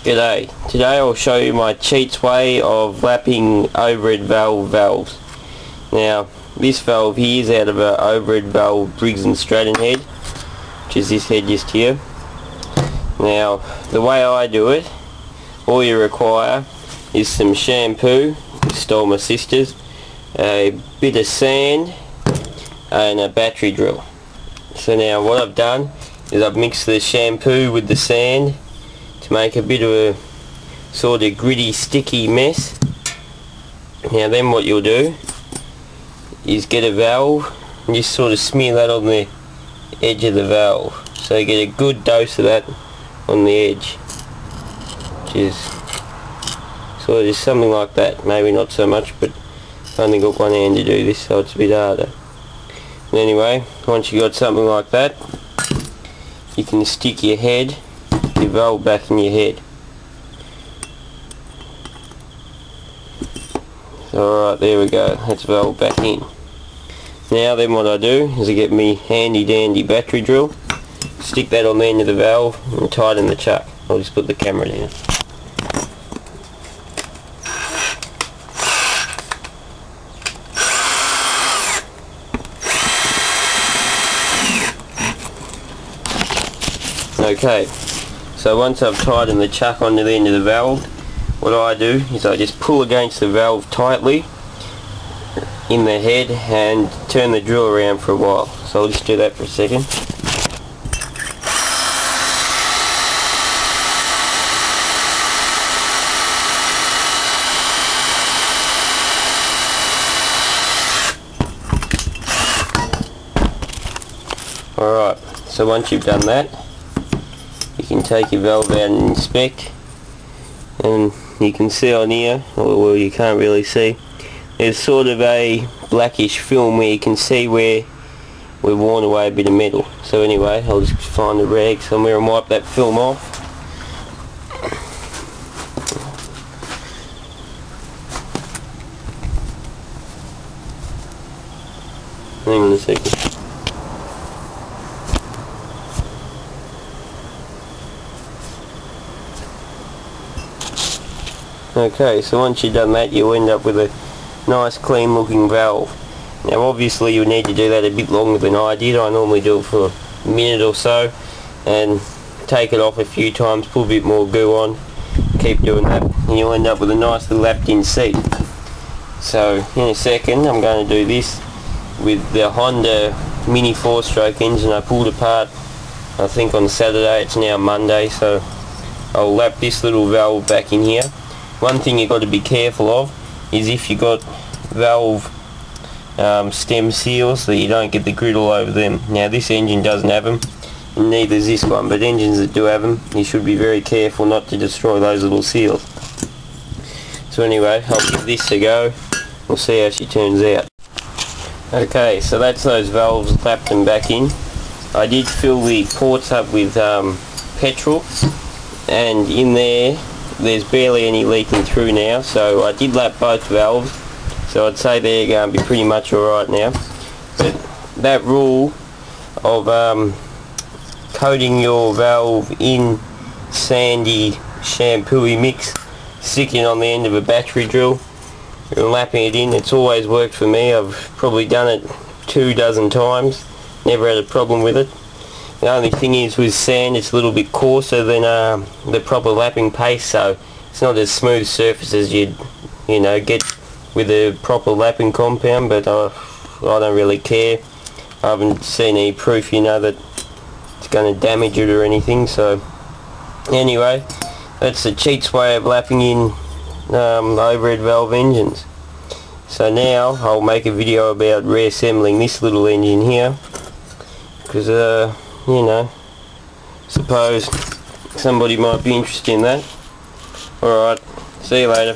G'day. Today I'll show you my cheats way of lapping overhead valves. Now this valve here is out of an overhead valve Briggs & Stratton head, which is this head just here. Now the way I do it, all you require is some shampoo, stole my sister's, a bit of sand and a battery drill. So now what I've done is I've mixed the shampoo with the sand to make a bit of a sort of gritty, sticky mess. Now then what you'll do is get a valve and just sort of smear that on the edge of the valve, so you get a good dose of that on the edge, which is sort of just something like that. Maybe not so much, but I've only got one hand to do this, so it's a bit harder. But anyway, once you got something like that, you can stick your valve back in your head. So alright, there we go, that's valve back in. Now then what I do is I get me handy dandy battery drill, stick that on the end of the valve and tighten the chuck. I'll just put the camera down. Okay, so once I've tightened the chuck onto the end of the valve, what I do is I just pull against the valve tightly in the head and turn the drill around for a while. So I'll just do that for a second. Alright, so once you've done that, you can take your valve out and inspect, and you can see on here, or well, you can't really see, there's sort of a blackish film where you can see where we've worn away a bit of metal. So anyway, I'll just find a rag somewhere and wipe that film off. Hang on a second. Okay, so once you've done that, you'll end up with a nice clean looking valve. Now obviously you need to do that a bit longer than I did. I normally do it for a minute or so and take it off a few times, put a bit more goo on, keep doing that, and you'll end up with a nice little lapped in seat. So in a second I'm going to do this with the Honda Mini 4-stroke engine I pulled apart, I think on Saturday. It's now Monday, so I'll lap this little valve back in here. One thing you've got to be careful of is if you've got valve stem seals, that you don't get the grit all over them. Now this engine doesn't have them, and neither does this one, but engines that do have them, you should be very careful not to destroy those little seals. So anyway, I'll give this a go. We'll see how she turns out. Okay, so that's those valves lapped and back in. I did fill the ports up with petrol, and in there's barely any leaking through now, so I did lap both valves, so I'd say they're going to be pretty much alright now. But that rule of coating your valve in sandy shampooy mix, sticking on the end of a battery drill and lapping it in, it's always worked for me. I've probably done it 24 times, never had a problem with it. The only thing is with sand, it's a little bit coarser than the proper lapping paste, so it's not as smooth surface as you'd get with a proper lapping compound, but I don't really care. I haven't seen any proof that it's going to damage it or anything. So anyway, that's the cheats way of lapping in overhead valve engines. So now I'll make a video about reassembling this little engine here, because suppose somebody might be interested in that. Alright, see you later.